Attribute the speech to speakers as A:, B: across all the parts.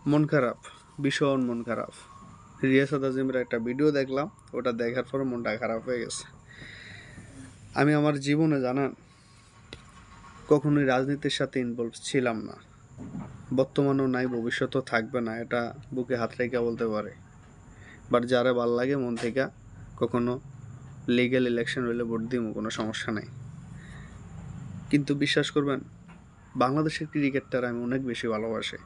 A: মন খারাপ, ভীষণ মন খারাপ। রিয়াসাত আজিমের একটা ভিডিও দেখলাম, ওটা দেখার পর মনটা খারাপ হয়ে গেছে। আমি আমার জীবনে জানেন কখনোই রাজনীতির সাথে ইনভলভ ছিলাম না, বর্তমানেও নাই, ভবিষ্যতেও থাকবে না, এটা বুকে হাত রেখে বলতে পারে। বাট যারা ভাল লাগে মন থেকে কখনো লিগ্যাল ইলেকশন হইলে ভোট দিব, কোনো সমস্যা নাই। কিন্তু বিশ্বাস করবেন, বাংলাদেশের ক্রিকেটটার আমি অনেক বেশি ভালোবাসি।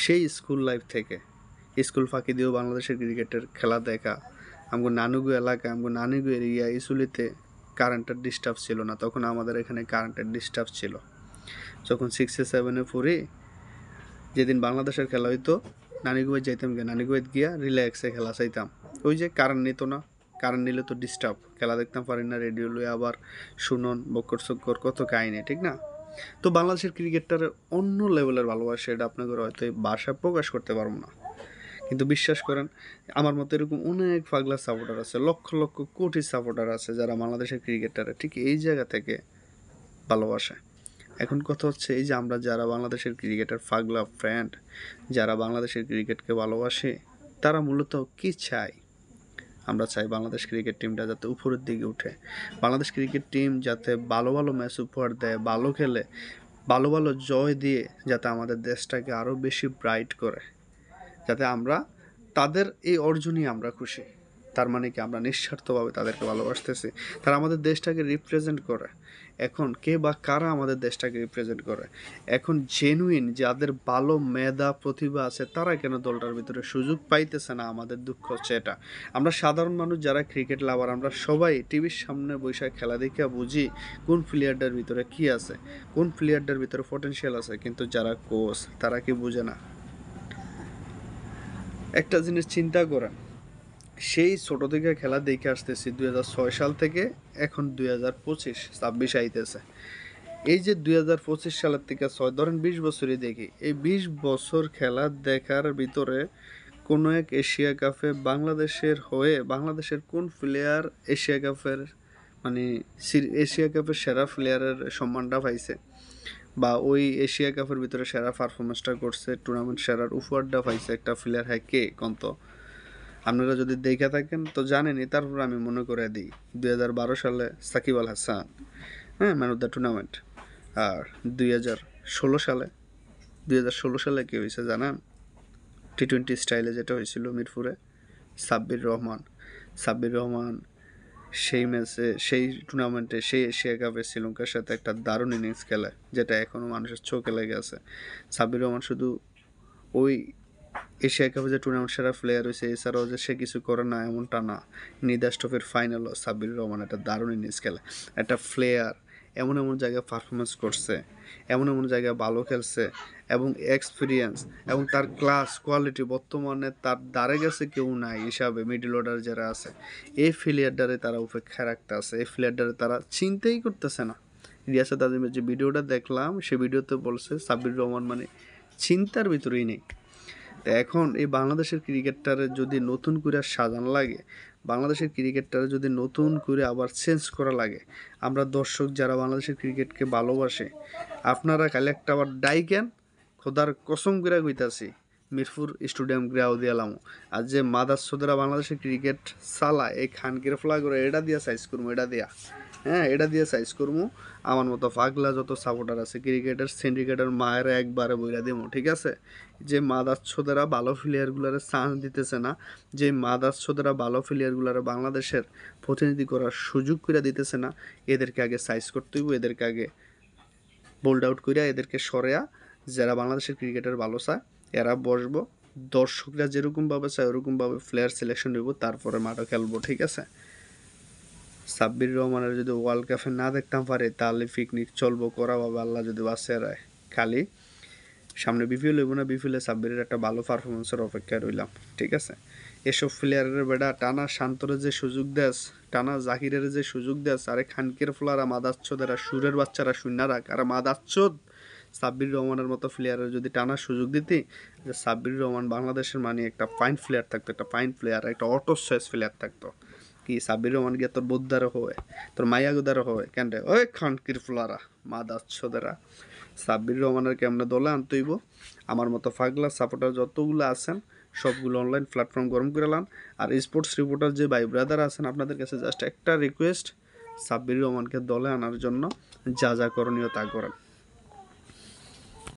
A: সেই স্কুল লাইফ থেকে স্কুল ফাঁকি দিয়েও বাংলাদেশের ক্রিকেটের খেলা দেখা। আমগো নানুগু এলাকা, আমগো নানুগু এরিয়া ইসুলিতে কারেন্টের ডিস্টার্ব ছিল না, তখন আমাদের এখানে কারেন্টের ডিস্টার্ব ছিল। যখন 6-7 পড়ি, যেদিন বাংলাদেশের খেলা হইতো নানিগুয়ে যাইতাম গিয়ে, নানিগুয়ে গিয়া রিল্যাক্সে খেলা চাইতাম। ওই যে কারেন্ট নিত না, কারেন্ট নিলে তো ডিস্টার্ব, খেলা দেখতাম পারি না, রেডিও লুয়ে আবার শুনন বক্কর চক্কর কত কাহিনী, ঠিক না? তো বাংলাদেশের ক্রিকেটটার অন্য লেভেলের ভালোবাসা, এটা আপনাদের হয়তো এই ভাষায় প্রকাশ করতে পারবো না। কিন্তু বিশ্বাস করেন, আমার মতো এরকম অনেক পাগলা সাপোর্টার আছে, লক্ষ লক্ষ কোটি সাপোর্টার আছে যারা বাংলাদেশের ক্রিকেটারে ঠিক এই জায়গা থেকে ভালোবাসে। এখন কথা হচ্ছে, এই যে আমরা যারা বাংলাদেশের ক্রিকেটার পাগলা ফ্রেন্ড, যারা বাংলাদেশের ক্রিকেটকে ভালোবাসে, তারা মূলত কি চাই? আমরা চাই বাংলাদেশ ক্রিকেট টিমটা যাতে উপরের দিকে উঠে, বাংলাদেশ ক্রিকেট টিম যাতে ভালো ভালো ম্যাচ উপহার দেয়, ভালো খেলে, ভালো ভালো জয় দিয়ে যাতে আমাদের দেশটাকে আরও বেশি ব্রাইট করে, যাতে আমরা তাদের এই অর্জনই আমরা খুশি। তার মানে কি, আমরা নিঃস্বার্থভাবে তাদেরকে ভালোবাসতেছি, তারা আমাদের দেশটাকে রিপ্রেজেন্ট করে। এখন কে বা কারা আমাদের দেশটাকে রিপ্রেজেন্ট করে? এখন জেনুইন যাদের ভালো মেধা প্রতিভা আছে, তারা কেন দলটার ভিতরে সুযোগ পাইতেছে না? আমাদের দুঃখ হচ্ছে এটা। আমরা সাধারণ মানুষ যারা ক্রিকেট লাভার, আমরা সবাই টিভির সামনে বসে খেলা দেখে বুঝি কোন প্লেয়ারটার ভিতরে কি আছে, কোন প্লেয়ারটার ভিতরে পটেনশিয়াল আছে, কিন্তু যারা কোচ তারা কি বুঝে না? একটা জিনিস চিন্তা করেন, সেই ছোট থেকে খেলা দেখে আসতেছি 2006 সাল থেকে, এখন 2025-26 আইতেছে। এই যে 2025 সালের থেকে 6 ধরেন 20 বছরই দেখি, এই 20 বছর খেলা দেখার ভিতরে কোনো এক এশিয়া কাপে বাংলাদেশের হয়ে বাংলাদেশের কোন প্লেয়ার এশিয়া কাপের মানে এশিয়া কাপের সেরা প্লেয়ারের সম্মানটা পাইছে, বা ওই এশিয়া কাপের ভিতরে সেরা পারফরমেন্সটা করছে, টুর্নামেন্ট সেরার উপহারটা পাইছে একটা প্লেয়ার, হ্যাঁ কে কন্ত? আপনারা যদি দেখে থাকেন তো জানেনই। তারপর আমি মনে করে দিই, 2012 সালে সাকিব আল হাসান, হ্যাঁ, ম্যান অফ দ্য টুর্নামেন্ট। আর 2016 সালে 2016 সালে কী হয়েছে জানেন? টি-20 স্টাইলে যেটা হয়েছিল মিরপুরে, সাব্বির রহমান। সাব্বির রহমান সেই ম্যাচে, সেই টুর্নামেন্টে, সেই এশিয়া কাপে শ্রীলঙ্কার সাথে একটা দারুণ ইনিংস খেলে, যেটা এখনও মানুষের চোখে লেগে আছে। সাব্বির রহমান শুধু ওই এশিয়া কাপে যে টুর্নামেন্ট সেরা প্লেয়ার হয়েছে, এছাড়াও যে সে কিছু করে না এমনটা না। নিদাস ট্রফির ফাইনালও সাব্বির রহমান একটা দারুণ ইনিংস খেলে। একটা প্লেয়ার এমন এমন জায়গায় পারফরমেন্স করছে, এমন এমন জায়গায় ভালো খেলছে, এবং এক্সপিরিয়েন্স এবং তার ক্লাস কোয়ালিটি বর্তমানে তার দ্বারে গেছে কেউ নাই হিসাবে। মিডল অর্ডার যারা আছে, এই প্লেয়ারটারে তারা উপেক্ষা রাখতে আছে, এই প্লেয়ারটারে তারা চিন্তাই করতেছে না। রিয়াসাত আজিমের যে ভিডিওটা দেখলাম, সে ভিডিওতে বলছে সাব্বির রহমান মানে চিন্তার ভিতরেই নেই। তো এখন এই বাংলাদেশের ক্রিকেটটারে যদি নতুন করে সাজানো লাগে, বাংলাদেশের ক্রিকেটটারে যদি নতুন করে আবার চেঞ্জ করা লাগে, আমরা দর্শক যারা বাংলাদেশের ক্রিকেটকে ভালোবাসে, আপনারা খালি একটা আবার ডাইকেন, খোদার কসম করে কইতাছি, মিরপুর স্টেডিয়াম গ্রাউ দিয়ালাম। আর যে মাদারসোদেরা বাংলাদেশের ক্রিকেট চালায়, এই খানকির ফ্লা করে এটা দিয়া সাইজ করবো, এটা দিয়া, হ্যাঁ, এটা দিয়ে সাইজ করবো। আমার মতো পাগলা যত সাপোর্টার আছে ক্রিকেটের সিন্ডিকেটের মায়ের একবারে বইরা দেবো, ঠিক আছে? যে মাদারছোদেরা ভালো প্লেয়ারগুলারে চান্স দিতেছে না, যে মাদারছোদেরা ভালো প্লেয়ারগুলারে বাংলাদেশের প্রতিনিধি করার সুযোগ করে দিতেছে না, এদেরকে আগে সাইজ করতে হইব, এদেরকে আগে বোল্ড আউট করিয়া এদেরকে সরেয়া, যারা বাংলাদেশের ক্রিকেটের ভালো চায় এরা বসবো, দর্শকরা যেরকমভাবে চায় ওরকমভাবে প্লেয়ার সিলেকশন হইব, তারপরে মাঠে খেলবো, ঠিক আছে? সাব্বির রহমানের যদি ওয়ার্ল্ড কাপে না দেখতাম পারে, তাহলে পিকনিক চলবো করা বাবা, আল্লাহ যদি বাঁচিয়ে রায়। খালি সামনে বিপিএল হইব না, বিপিএলে সাব্বিরের একটা ভালো পারফরমেন্সের অপেক্ষায় রইলাম, ঠিক আছে? এসব প্লেয়ারের বেড়া টানা শান্তরের যে সুযোগ দেস, টানা জাকিরের যে সুযোগ দেস, আরে খানকের ফ্লারা মাদাচ্ছদেরা সুরের বাচ্চারা শূন্য রাখ, আর মাদাচ্ছদ সাব্বির রহমানের মতো প্লেয়ারের যদি টানা সুযোগ দিতি, যে সাব্বির রহমান বাংলাদেশের মানে একটা ফাইন প্লেয়ার থাকতো, একটা ফাইন প্লেয়ার, একটা অটো সাইজ প্লেয়ার থাকতো। কি সাব্বির রহমান গিয়ে তোর বোদ্ধারও হয়, তোর মায়াগুদারও হয় কেন রে? ওই খানকির ফ্লারা মাদাচ্ছদেরা সাব্বির রহমানের কেমনে দলে আনতে হইব, আমার মতো ফাগলা সাপোর্টার যতগুলো আছেন সবগুলো অনলাইন প্ল্যাটফর্ম গরম করে লান। আর স্পোর্টস রিপোর্টার যে ভাই ব্রাদার আছেন আপনাদের কাছে জাস্ট একটা রিকোয়েস্ট, সাব্বির রহমানকে দলে আনার জন্য যা যা করণীয় তা করেন।